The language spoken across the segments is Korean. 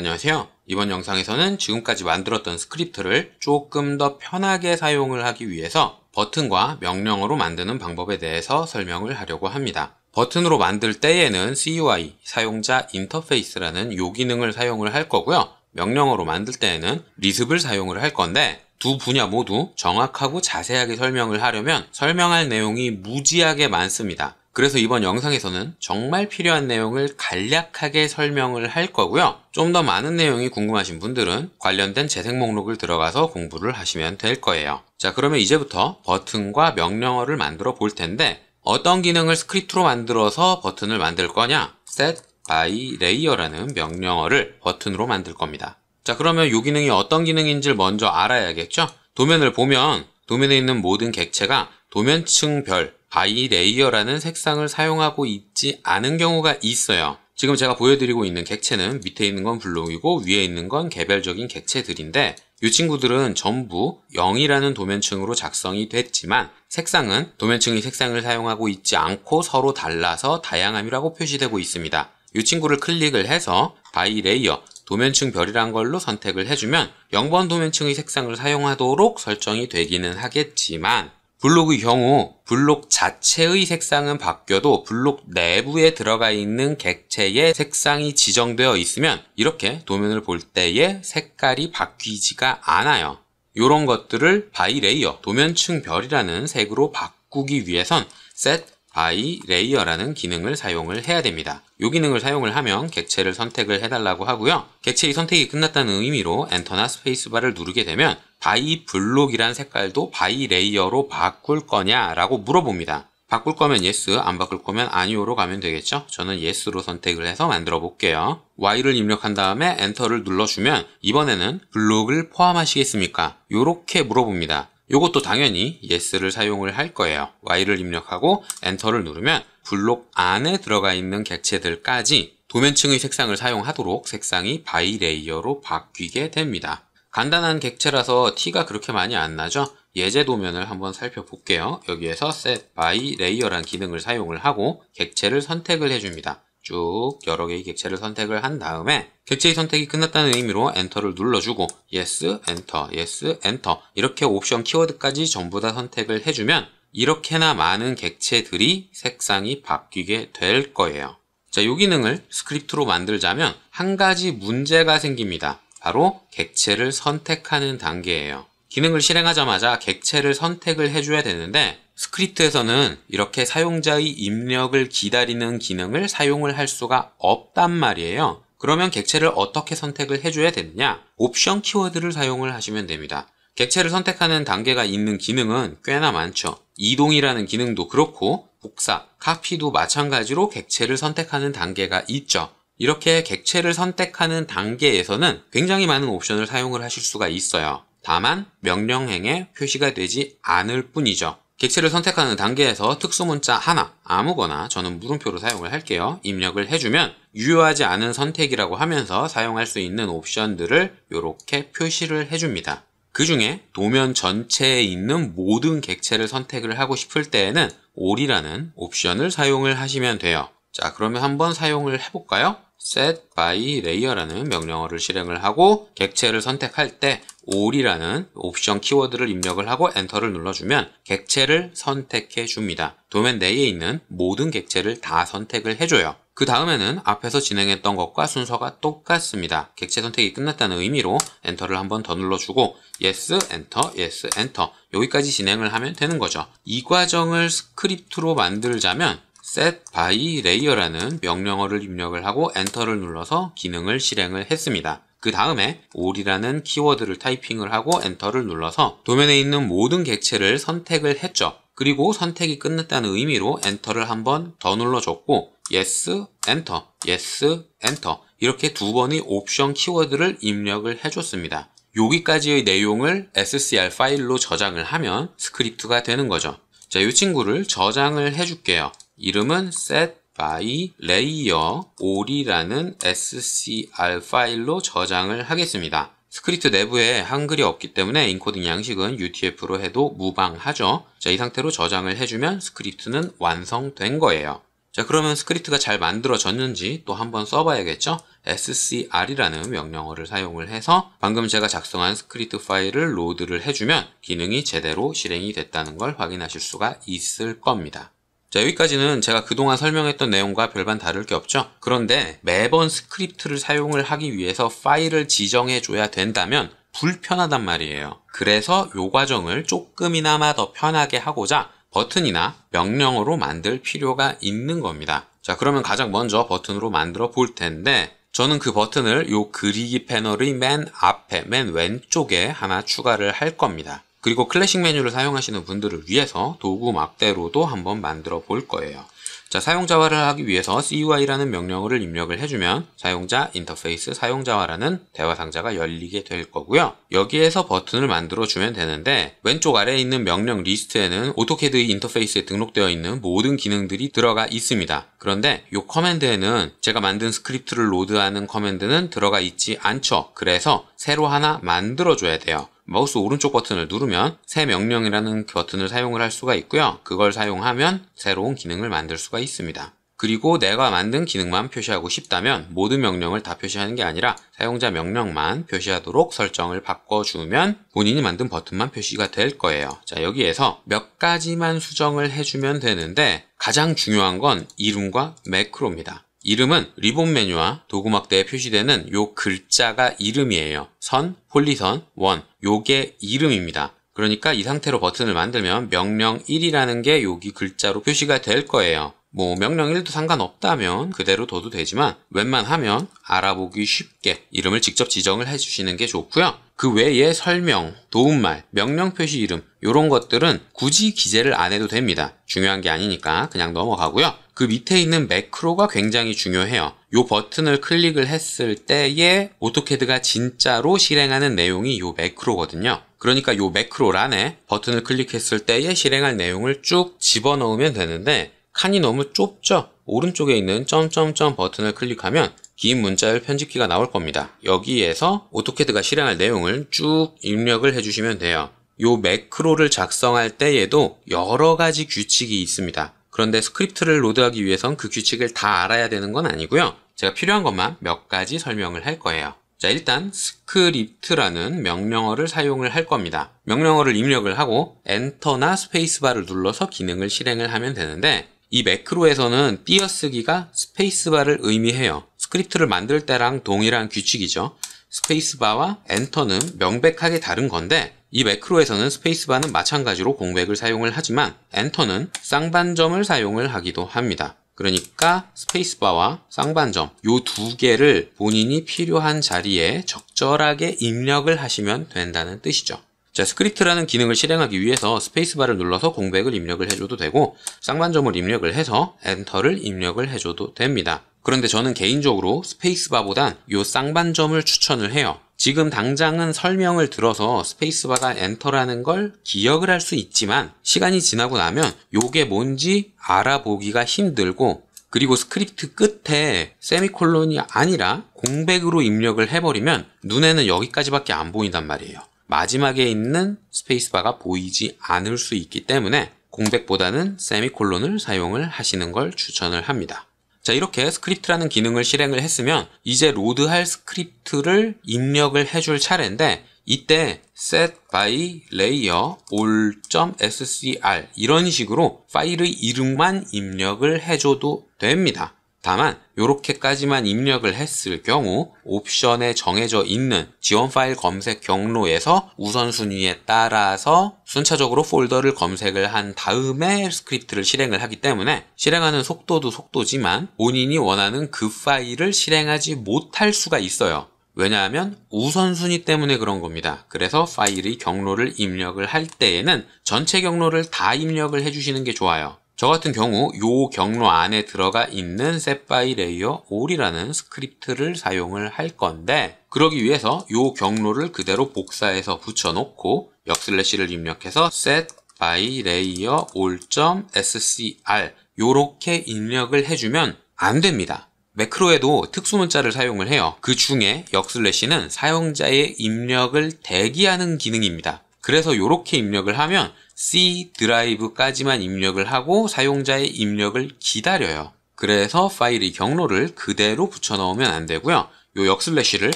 안녕하세요. 이번 영상에서는 지금까지 만들었던 스크립트를 조금 더 편하게 사용을 하기 위해서 버튼과 명령어로 만드는 방법에 대해서 설명을 하려고 합니다. 버튼으로 만들 때에는 CUI, 사용자 인터페이스라는 요 기능을 사용을 할 거고요. 명령어로 만들 때에는 리습을 사용을 할 건데 두 분야 모두 정확하고 자세하게 설명을 하려면 설명할 내용이 무지하게 많습니다. 그래서 이번 영상에서는 정말 필요한 내용을 간략하게 설명을 할 거고요. 좀 더 많은 내용이 궁금하신 분들은 관련된 재생 목록을 들어가서 공부를 하시면 될 거예요. 자, 그러면 이제부터 버튼과 명령어를 만들어 볼 텐데 어떤 기능을 스크립트로 만들어서 버튼을 만들 거냐? set by layer라는 명령어를 버튼으로 만들 겁니다. 자, 그러면 이 기능이 어떤 기능인지를 먼저 알아야겠죠? 도면을 보면 도면에 있는 모든 객체가 도면층별 by layer라는 색상을 사용하고 있지 않은 경우가 있어요. 지금 제가 보여드리고 있는 객체는 밑에 있는 건 블록이고 위에 있는 건 개별적인 객체들인데 이 친구들은 전부 0이라는 도면층으로 작성이 됐지만 색상은 도면층이 색상을 사용하고 있지 않고 서로 달라서 다양함이라고 표시되고 있습니다. 이 친구를 클릭을 해서 by layer 도면층 별이란 걸로 선택을 해주면 0번 도면층의 색상을 사용하도록 설정이 되기는 하겠지만 블록의 경우 블록 자체의 색상은 바뀌어도 블록 내부에 들어가 있는 객체의 색상이 지정되어 있으면 이렇게 도면을 볼 때의 색깔이 바뀌지가 않아요. 이런 것들을 by layer, 도면층 별이라는 색으로 바꾸기 위해선 set by layer라는 기능을 사용을 해야 됩니다. 이 기능을 사용을 하면 객체를 선택을 해달라고 하고요. 객체의 선택이 끝났다는 의미로 엔터나 스페이스바를 누르게 되면 by 블록이란 색깔도 by layer로 바꿀 거냐라고 물어봅니다. 바꿀 거면 yes, 안 바꿀 거면 아니오로 가면 되겠죠? 저는 yes로 선택을 해서 만들어 볼게요. y를 입력한 다음에 엔터를 눌러주면 이번에는 블록을 포함하시겠습니까? 요렇게 물어봅니다. 요것도 당연히 yes를 사용을 할 거예요. y를 입력하고 엔터를 누르면 블록 안에 들어가 있는 객체들까지 도면층의 색상을 사용하도록 색상이 by layer로 바뀌게 됩니다. 간단한 객체라서 티가 그렇게 많이 안 나죠? 예제 도면을 한번 살펴볼게요. 여기에서 set by layer라는 기능을 사용을 하고 객체를 선택을 해줍니다. 쭉 여러 개의 객체를 선택을 한 다음에 객체의 선택이 끝났다는 의미로 엔터를 눌러주고 yes, 엔터, yes, 엔터 이렇게 옵션 키워드까지 전부 다 선택을 해주면 이렇게나 많은 객체들이 색상이 바뀌게 될 거예요. 자, 이 기능을 스크립트로 만들자면 한 가지 문제가 생깁니다. 바로 객체를 선택하는 단계예요. 기능을 실행하자마자 객체를 선택을 해줘야 되는데 스크립트에서는 이렇게 사용자의 입력을 기다리는 기능을 사용을 할 수가 없단 말이에요. 그러면 객체를 어떻게 선택을 해줘야 되느냐? 옵션 키워드를 사용을 하시면 됩니다. 객체를 선택하는 단계가 있는 기능은 꽤나 많죠. 이동이라는 기능도 그렇고 복사, 카피도 마찬가지로 객체를 선택하는 단계가 있죠. 이렇게 객체를 선택하는 단계에서는 굉장히 많은 옵션을 사용을 하실 수가 있어요. 다만 명령행에 표시가 되지 않을 뿐이죠. 객체를 선택하는 단계에서 특수문자 하나, 아무거나 저는 물음표로 사용을 할게요. 입력을 해주면 유효하지 않은 선택이라고 하면서 사용할 수 있는 옵션들을 이렇게 표시를 해줍니다. 그 중에 도면 전체에 있는 모든 객체를 선택을 하고 싶을 때에는 all이라는 옵션을 사용을 하시면 돼요. 자, 그러면 한번 사용을 해볼까요? set by layer라는 명령어를 실행을 하고 객체를 선택할 때 all이라는 옵션 키워드를 입력을 하고 엔터를 눌러주면 객체를 선택해 줍니다. 도면 내에 있는 모든 객체를 다 선택을 해줘요. 그 다음에는 앞에서 진행했던 것과 순서가 똑같습니다. 객체 선택이 끝났다는 의미로 엔터를 한 번 더 눌러주고 yes, 엔터, yes, 엔터 여기까지 진행을 하면 되는 거죠. 이 과정을 스크립트로 만들자면 set by layer라는 명령어를 입력을 하고 엔터를 눌러서 기능을 실행을 했습니다. 그 다음에 all이라는 키워드를 타이핑을 하고 엔터를 눌러서 도면에 있는 모든 객체를 선택을 했죠. 그리고 선택이 끝났다는 의미로 엔터를 한 번 더 눌러줬고 yes, 엔터, yes, 엔터 이렇게 두 번의 옵션 키워드를 입력을 해줬습니다. 여기까지의 내용을 scr 파일로 저장을 하면 스크립트가 되는 거죠. 자, 이 친구를 저장을 해줄게요. 이름은 set by layer all이라는 scr 파일로 저장을 하겠습니다. 스크립트 내부에 한글이 없기 때문에 인코딩 양식은 UTF-로 해도 무방하죠. 자, 이 상태로 저장을 해주면 스크립트는 완성된 거예요. 자, 그러면 스크립트가 잘 만들어졌는지 또 한번 써봐야겠죠? scr이라는 명령어를 사용을 해서 방금 제가 작성한 스크립트 파일을 로드를 해주면 기능이 제대로 실행이 됐다는 걸 확인하실 수가 있을 겁니다. 자, 여기까지는 제가 그동안 설명했던 내용과 별반 다를 게 없죠? 그런데 매번 스크립트를 사용을 하기 위해서 파일을 지정해 줘야 된다면 불편하단 말이에요. 그래서 이 과정을 조금이나마 더 편하게 하고자 버튼이나 명령어로 만들 필요가 있는 겁니다. 자, 그러면 가장 먼저 버튼으로 만들어 볼 텐데 저는 그 버튼을 요 그리기 패널의 맨 앞에, 맨 왼쪽에 하나 추가를 할 겁니다. 그리고 클래식 메뉴를 사용하시는 분들을 위해서 도구 막대로도 한번 만들어 볼 거예요. 자, 사용자화를 하기 위해서 CUI라는 명령어를 입력을 해주면 사용자 인터페이스 사용자화라는 대화 상자가 열리게 될 거고요. 여기에서 버튼을 만들어 주면 되는데 왼쪽 아래에 있는 명령 리스트에는 오토캐드 인터페이스에 등록되어 있는 모든 기능들이 들어가 있습니다. 그런데 이 커맨드에는 제가 만든 스크립트를 로드하는 커맨드는 들어가 있지 않죠. 그래서 새로 하나 만들어 줘야 돼요. 마우스 오른쪽 버튼을 누르면 새 명령이라는 버튼을 사용을 할 수가 있고요. 그걸 사용하면 새로운 기능을 만들 수가 있습니다. 그리고 내가 만든 기능만 표시하고 싶다면 모든 명령을 다 표시하는 게 아니라 사용자 명령만 표시하도록 설정을 바꿔주면 본인이 만든 버튼만 표시가 될 거예요. 자, 여기에서 몇 가지만 수정을 해주면 되는데 가장 중요한 건 이름과 매크로입니다. 이름은 리본 메뉴와 도구 막대에 표시되는 요 글자가 이름이에요. 선, 폴리선, 원, 요게 이름입니다. 그러니까 이 상태로 버튼을 만들면 명령 1이라는 게 여기 글자로 표시가 될 거예요. 뭐 명령 1도 상관없다면 그대로 둬도 되지만 웬만하면 알아보기 쉽게 이름을 직접 지정을 해주시는 게 좋고요. 그 외에 설명, 도움말, 명령 표시 이름 이런 것들은 굳이 기재를 안 해도 됩니다. 중요한 게 아니니까 그냥 넘어가고요. 그 밑에 있는 매크로가 굉장히 중요해요. 이 버튼을 클릭을 했을 때에 오토캐드가 진짜로 실행하는 내용이 이 매크로거든요. 그러니까 이 매크로란에 버튼을 클릭했을 때에 실행할 내용을 쭉 집어넣으면 되는데 칸이 너무 좁죠? 오른쪽에 있는 점점점 버튼을 클릭하면 긴 문자열 편집키가 나올 겁니다. 여기에서 오토캐드가 실행할 내용을 쭉 입력을 해주시면 돼요. 이 매크로를 작성할 때에도 여러 가지 규칙이 있습니다. 그런데 스크립트를 로드하기 위해선 그 규칙을 다 알아야 되는 건 아니고요. 제가 필요한 것만 몇 가지 설명을 할 거예요. 자, 일단 스크립트라는 명령어를 사용을 할 겁니다. 명령어를 입력을 하고 엔터나 스페이스바를 눌러서 기능을 실행을 하면 되는데 이 매크로에서는 띄어쓰기가 스페이스바를 의미해요. 스크립트를 만들 때랑 동일한 규칙이죠. 스페이스바와 엔터는 명백하게 다른 건데 이 매크로에서는 스페이스바는 마찬가지로 공백을 사용을 하지만 엔터는 쌍반점을 사용을 하기도 합니다. 그러니까 스페이스바와 쌍반점 요 두 개를 본인이 필요한 자리에 적절하게 입력을 하시면 된다는 뜻이죠. 자, 스크립트라는 기능을 실행하기 위해서 스페이스바를 눌러서 공백을 입력을 해줘도 되고 쌍반점을 입력을 해서 엔터를 입력을 해줘도 됩니다. 그런데 저는 개인적으로 스페이스바보단 요 쌍반점을 추천을 해요. 지금 당장은 설명을 들어서 스페이스바가 엔터라는 걸 기억을 할 수 있지만 시간이 지나고 나면 요게 뭔지 알아보기가 힘들고 그리고 스크립트 끝에 세미콜론이 아니라 공백으로 입력을 해버리면 눈에는 여기까지밖에 안 보인단 말이에요. 마지막에 있는 스페이스바가 보이지 않을 수 있기 때문에 공백보다는 세미콜론을 사용을 하시는 걸 추천을 합니다. 자, 이렇게 스크립트라는 기능을 실행을 했으면 이제 로드할 스크립트를 입력을 해줄 차례인데 이때 set by layer all.scr 이런 식으로 파일의 이름만 입력을 해줘도 됩니다. 다만 이렇게까지만 입력을 했을 경우 옵션에 정해져 있는 지원 파일 검색 경로에서 우선순위에 따라서 순차적으로 폴더를 검색을 한 다음에 스크립트를 실행을 하기 때문에 실행하는 속도도 속도지만 본인이 원하는 그 파일을 실행하지 못할 수가 있어요. 왜냐하면 우선순위 때문에 그런 겁니다. 그래서 파일의 경로를 입력을 할 때에는 전체 경로를 다 입력을 해주시는 게 좋아요. 저 같은 경우 요 경로 안에 들어가 있는 set by layer all이라는 스크립트를 사용을 할 건데 그러기 위해서 요 경로를 그대로 복사해서 붙여놓고 역슬래시를 입력해서 set by layer all.scr 요렇게 입력을 해주면 안 됩니다. 매크로에도 특수문자를 사용을 해요. 그 중에 역슬래시는 사용자의 입력을 대기하는 기능입니다. 그래서 이렇게 입력을 하면 C 드라이브까지만 입력을 하고 사용자의 입력을 기다려요. 그래서 파일의 경로를 그대로 붙여 넣으면 안 되고요. 요 역슬래시를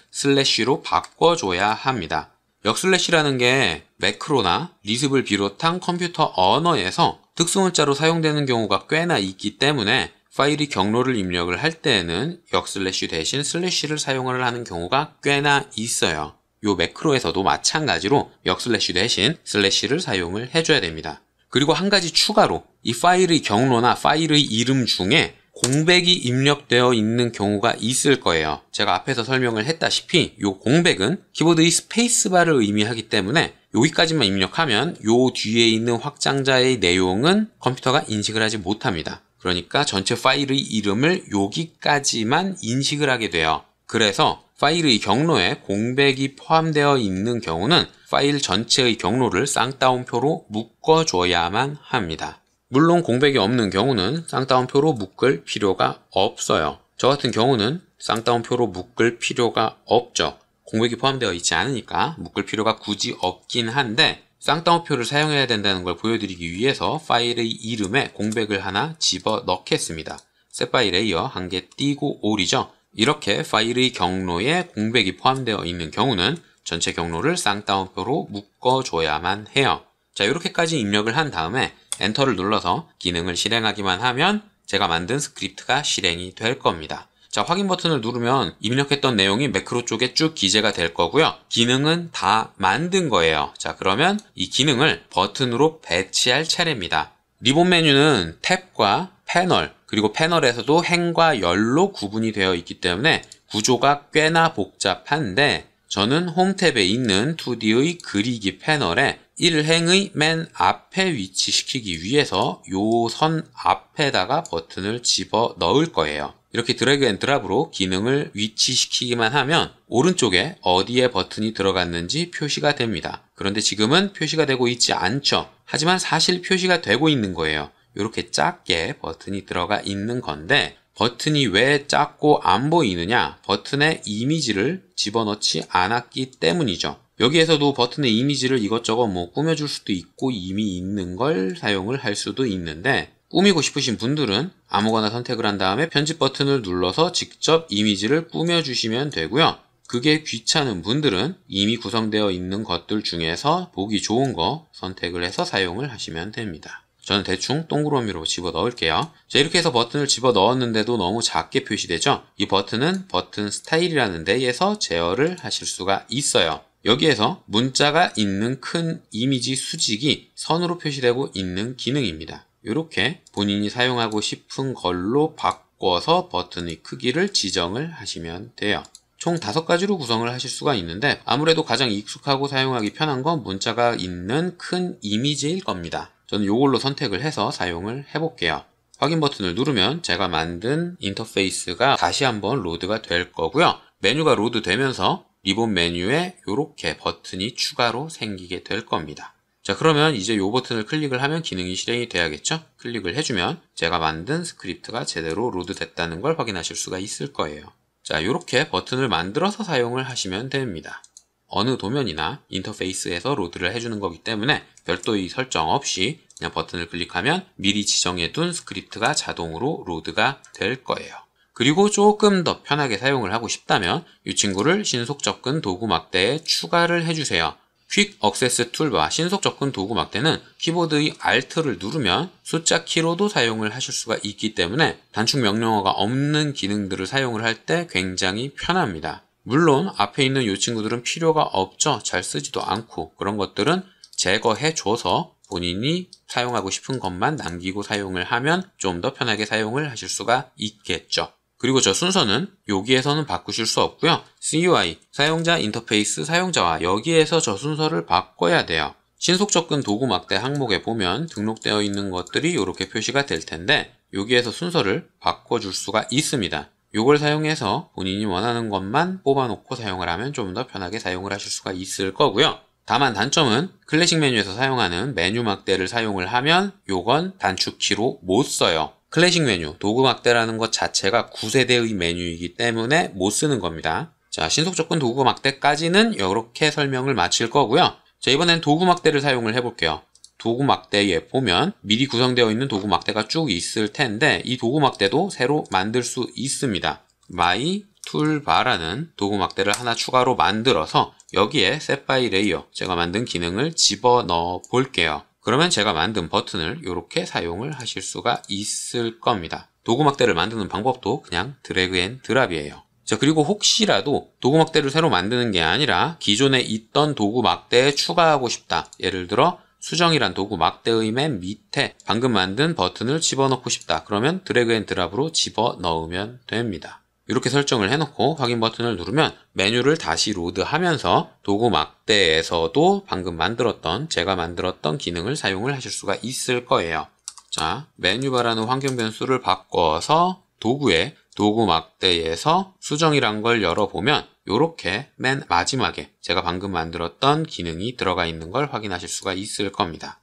슬래시로 바꿔줘야 합니다. 역슬래시라는 게 매크로나 리습을 비롯한 컴퓨터 언어에서 특수문자로 사용되는 경우가 꽤나 있기 때문에 파일의 경로를 입력을 할 때에는 역슬래시 대신 슬래시를 사용을 하는 경우가 꽤나 있어요. 요 매크로에서도 마찬가지로 역슬래시 대신 슬래시를 사용을 해줘야 됩니다. 그리고 한 가지 추가로 이 파일의 경로나 파일의 이름 중에 공백이 입력되어 있는 경우가 있을 거예요. 제가 앞에서 설명을 했다시피 이 공백은 키보드의 스페이스바를 의미하기 때문에 여기까지만 입력하면 요 뒤에 있는 확장자의 내용은 컴퓨터가 인식을 하지 못합니다. 그러니까 전체 파일의 이름을 여기까지만 인식을 하게 돼요. 그래서 파일의 경로에 공백이 포함되어 있는 경우는 파일 전체의 경로를 쌍따옴표로 묶어줘야만 합니다. 물론 공백이 없는 경우는 쌍따옴표로 묶을 필요가 없어요. 저 같은 경우는 쌍따옴표로 묶을 필요가 없죠. 공백이 포함되어 있지 않으니까 묶을 필요가 굳이 없긴 한데 쌍따옴표를 사용해야 된다는 걸 보여드리기 위해서 파일의 이름에 공백을 하나 집어 넣겠습니다. 셋바이 레이어 한 개 띄고 올이죠. 이렇게 파일의 경로에 공백이 포함되어 있는 경우는 전체 경로를 쌍따옴표로 묶어줘야만 해요. 자, 이렇게까지 입력을 한 다음에 엔터를 눌러서 기능을 실행하기만 하면 제가 만든 스크립트가 실행이 될 겁니다. 자, 확인 버튼을 누르면 입력했던 내용이 매크로 쪽에 쭉 기재가 될 거고요. 기능은 다 만든 거예요. 자, 그러면 이 기능을 버튼으로 배치할 차례입니다. 리본 메뉴는 탭과 패널, 그리고 패널에서도 행과 열로 구분이 되어 있기 때문에 구조가 꽤나 복잡한데 저는 홈 탭에 있는 2D의 그리기 패널에 1행의 맨 앞에 위치시키기 위해서 요 선 앞에다가 버튼을 집어 넣을 거예요. 이렇게 드래그 앤 드랍으로 기능을 위치시키기만 하면 오른쪽에 어디에 버튼이 들어갔는지 표시가 됩니다. 그런데 지금은 표시가 되고 있지 않죠. 하지만 사실 표시가 되고 있는 거예요. 이렇게 작게 버튼이 들어가 있는 건데 버튼이 왜 작고 안 보이느냐? 버튼에 이미지를 집어넣지 않았기 때문이죠. 여기에서도 버튼의 이미지를 이것저것 꾸며줄 수도 있고 이미 있는 걸 사용을 할 수도 있는데 꾸미고 싶으신 분들은 아무거나 선택을 한 다음에 편집 버튼을 눌러서 직접 이미지를 꾸며주시면 되고요. 그게 귀찮은 분들은 이미 구성되어 있는 것들 중에서 보기 좋은 거 선택을 해서 사용을 하시면 됩니다. 저는 대충 동그라미로 집어 넣을게요. 자, 이렇게 해서 버튼을 집어 넣었는데도 너무 작게 표시되죠? 이 버튼은 버튼 스타일이라는 데에서 제어를 하실 수가 있어요. 여기에서 문자가 있는 큰 이미지 수직이 선으로 표시되고 있는 기능입니다. 이렇게 본인이 사용하고 싶은 걸로 바꿔서 버튼의 크기를 지정을 하시면 돼요. 총 5가지로 구성을 하실 수가 있는데 아무래도 가장 익숙하고 사용하기 편한 건 문자가 있는 큰 이미지일 겁니다. 저는 이걸로 선택을 해서 사용을 해볼게요. 확인 버튼을 누르면 제가 만든 인터페이스가 다시 한번 로드가 될 거고요. 메뉴가 로드 되면서 리본 메뉴에 이렇게 버튼이 추가로 생기게 될 겁니다. 자, 그러면 이제 이 버튼을 클릭을 하면 기능이 실행이 돼야겠죠? 클릭을 해주면 제가 만든 스크립트가 제대로 로드 됐다는 걸 확인하실 수가 있을 거예요. 자, 이렇게 버튼을 만들어서 사용을 하시면 됩니다. 어느 도면이나 인터페이스에서 로드를 해주는 거기 때문에 별도의 설정 없이 그냥 버튼을 클릭하면 미리 지정해둔 스크립트가 자동으로 로드가 될 거예요. 그리고 조금 더 편하게 사용을 하고 싶다면 이 친구를 신속 접근 도구 막대에 추가를 해주세요. 퀵 액세스 툴바 신속 접근 도구 막대는 키보드의 Alt를 누르면 숫자 키로도 사용을 하실 수가 있기 때문에 단축 명령어가 없는 기능들을 사용을 할 때 굉장히 편합니다. 물론 앞에 있는 이 친구들은 필요가 없죠. 잘 쓰지도 않고 그런 것들은 제거해줘서 본인이 사용하고 싶은 것만 남기고 사용을 하면 좀 더 편하게 사용을 하실 수가 있겠죠. 그리고 저 순서는 여기에서는 바꾸실 수 없고요. CUI, 사용자 인터페이스 사용자와 여기에서 저 순서를 바꿔야 돼요. 신속 접근 도구 막대 항목에 보면 등록되어 있는 것들이 이렇게 표시가 될 텐데 여기에서 순서를 바꿔줄 수가 있습니다. 이걸 사용해서 본인이 원하는 것만 뽑아놓고 사용을 하면 좀 더 편하게 사용을 하실 수가 있을 거고요. 다만 단점은 클래식 메뉴에서 사용하는 메뉴 막대를 사용을 하면 요건 단축키로 못 써요. 클래식 메뉴, 도구 막대라는 것 자체가 9세대의 메뉴이기 때문에 못 쓰는 겁니다. 자, 신속 접근 도구 막대까지는 이렇게 설명을 마칠 거고요. 자, 이번엔 도구 막대를 사용을 해볼게요. 도구 막대에 보면 미리 구성되어 있는 도구 막대가 쭉 있을 텐데 이 도구 막대도 새로 만들 수 있습니다. My 툴바라는 도구 막대를 하나 추가로 만들어서 여기에 Set by Layer 제가 만든 기능을 집어넣어 볼게요. 그러면 제가 만든 버튼을 이렇게 사용을 하실 수가 있을 겁니다. 도구 막대를 만드는 방법도 그냥 드래그 앤 드랍이에요. 자, 그리고 혹시라도 도구 막대를 새로 만드는 게 아니라 기존에 있던 도구 막대에 추가하고 싶다. 예를 들어 수정이란 도구 막대의 맨 밑에 방금 만든 버튼을 집어넣고 싶다. 그러면 드래그 앤 드랍으로 집어넣으면 됩니다. 이렇게 설정을 해놓고 확인 버튼을 누르면 메뉴를 다시 로드하면서 도구 막대에서도 방금 제가 만들었던 기능을 사용을 하실 수가 있을 거예요. 자, 메뉴바라는 환경 변수를 바꿔서 도구에 도구 막대에서 수정이란 걸 열어보면 이렇게 맨 마지막에 제가 방금 만들었던 기능이 들어가 있는 걸 확인하실 수가 있을 겁니다.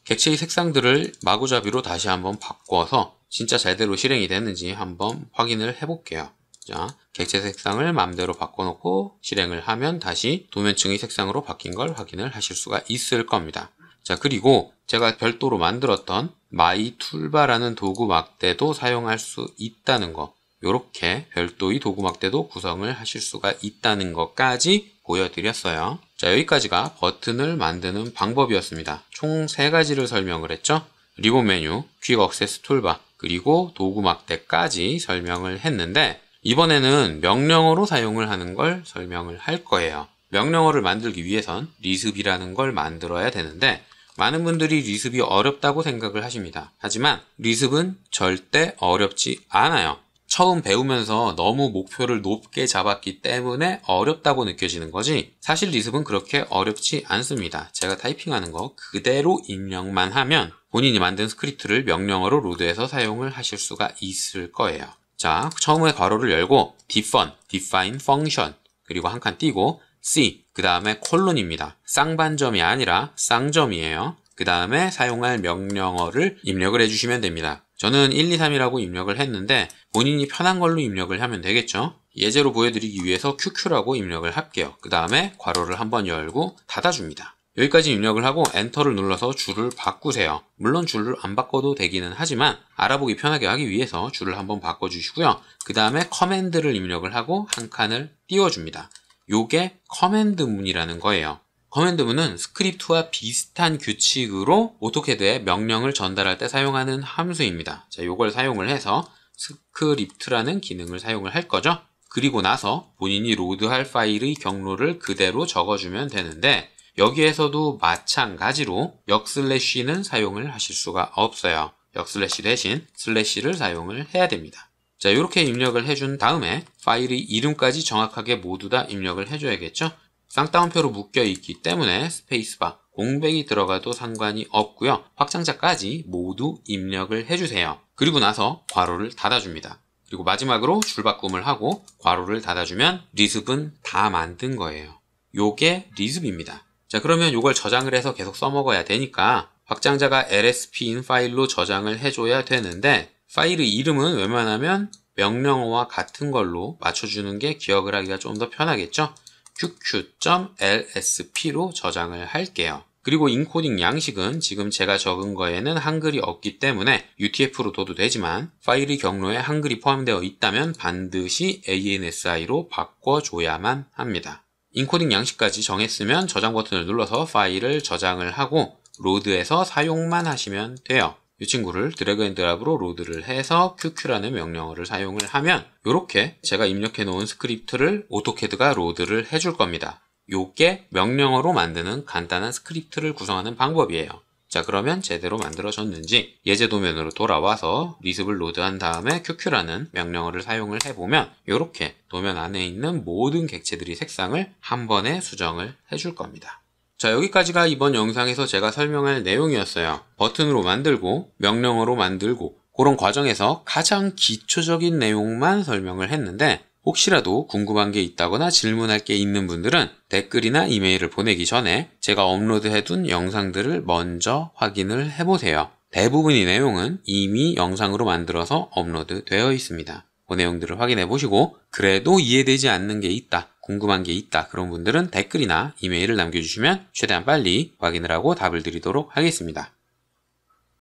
객체의 색상들을 마구잡이로 다시 한번 바꿔서 진짜 제대로 실행이 됐는지 한번 확인을 해볼게요. 자, 객체 색상을 맘대로 바꿔놓고 실행을 하면 다시 도면층의 색상으로 바뀐 걸 확인을 하실 수가 있을 겁니다. 자, 그리고 제가 별도로 만들었던 My 툴바라는 도구 막대도 사용할 수 있다는 거, 이렇게 별도의 도구 막대도 구성을 하실 수가 있다는 것까지 보여드렸어요. 자, 여기까지가 버튼을 만드는 방법이었습니다. 총 3가지를 설명을 했죠. 리본 메뉴, 퀵 액세스 툴바, 그리고 도구 막대까지 설명을 했는데 이번에는 명령어로 사용을 하는 걸 설명을 할 거예요. 명령어를 만들기 위해선 리습이라는 걸 만들어야 되는데 많은 분들이 리습이 어렵다고 생각을 하십니다. 하지만 리습은 절대 어렵지 않아요. 처음 배우면서 너무 목표를 높게 잡았기 때문에 어렵다고 느껴지는 거지 사실 리습은 그렇게 어렵지 않습니다. 제가 타이핑하는 거 그대로 입력만 하면 본인이 만든 스크립트를 명령어로 로드해서 사용을 하실 수가 있을 거예요. 자, 처음에 괄호를 열고 define function 그리고 한 칸 띄고 C 그 다음에 콜론입니다. 쌍반점이 아니라 쌍점이에요. 그 다음에 사용할 명령어를 입력을 해주시면 됩니다. 저는 1, 2, 3이라고 입력을 했는데 본인이 편한 걸로 입력을 하면 되겠죠. 예제로 보여드리기 위해서 QQ라고 입력을 할게요. 그 다음에 괄호를 한번 열고 닫아줍니다. 여기까지 입력을 하고 엔터를 눌러서 줄을 바꾸세요. 물론 줄을 안 바꿔도 되기는 하지만 알아보기 편하게 하기 위해서 줄을 한번 바꿔주시고요. 그 다음에 커맨드를 입력을 하고 한 칸을 띄워줍니다. 요게 커맨드 문이라는 거예요. 커맨드 문은 스크립트와 비슷한 규칙으로 오토캐드에 명령을 전달할 때 사용하는 함수입니다. 자, 요걸 사용을 해서 스크립트라는 기능을 사용을 할 거죠. 그리고 나서 본인이 로드할 파일의 경로를 그대로 적어주면 되는데 여기에서도 마찬가지로 역슬래시는 사용을 하실 수가 없어요. 역슬래시 대신 슬래시를 사용을 해야 됩니다. 자, 이렇게 입력을 해준 다음에 파일의 이름까지 정확하게 모두 다 입력을 해줘야겠죠. 쌍따옴표로 묶여 있기 때문에 스페이스바, 공백이 들어가도 상관이 없고요. 확장자까지 모두 입력을 해주세요. 그리고 나서 괄호를 닫아줍니다. 그리고 마지막으로 줄바꿈을 하고 괄호를 닫아주면 리습은 다 만든 거예요. 요게 리습입니다. 자, 그러면 요걸 저장을 해서 계속 써먹어야 되니까 확장자가 lsp인 파일로 저장을 해줘야 되는데 파일의 이름은 웬만하면 명령어와 같은 걸로 맞춰주는 게 기억을 하기가 좀 더 편하겠죠? qq.lsp로 저장을 할게요. 그리고 인코딩 양식은 지금 제가 적은 거에는 한글이 없기 때문에 UTF로 둬도 되지만 파일의 경로에 한글이 포함되어 있다면 반드시 ANSI로 바꿔줘야만 합니다. 인코딩 양식까지 정했으면 저장 버튼을 눌러서 파일을 저장을 하고 로드해서 사용만 하시면 돼요. 이 친구를 드래그 앤 드랍으로 로드를 해서 QQ라는 명령어를 사용을 하면 이렇게 제가 입력해 놓은 스크립트를 오토캐드가 로드를 해줄 겁니다. 요게 명령어로 만드는 간단한 스크립트를 구성하는 방법이에요. 자, 그러면 제대로 만들어졌는지 예제 도면으로 돌아와서 리습을 로드한 다음에 QQ라는 명령어를 사용을 해보면 이렇게 도면 안에 있는 모든 객체들의 색상을 한 번에 수정을 해줄 겁니다. 자, 여기까지가 이번 영상에서 제가 설명할 내용이었어요. 버튼으로 만들고 명령어로 만들고 그런 과정에서 가장 기초적인 내용만 설명을 했는데 혹시라도 궁금한 게 있다거나 질문할 게 있는 분들은 댓글이나 이메일을 보내기 전에 제가 업로드해둔 영상들을 먼저 확인을 해보세요. 대부분의 내용은 이미 영상으로 만들어서 업로드 되어 있습니다. 그 내용들을 확인해 보시고 그래도 이해되지 않는 게 있다, 궁금한 게 있다 그런 분들은 댓글이나 이메일을 남겨주시면 최대한 빨리 확인을 하고 답을 드리도록 하겠습니다.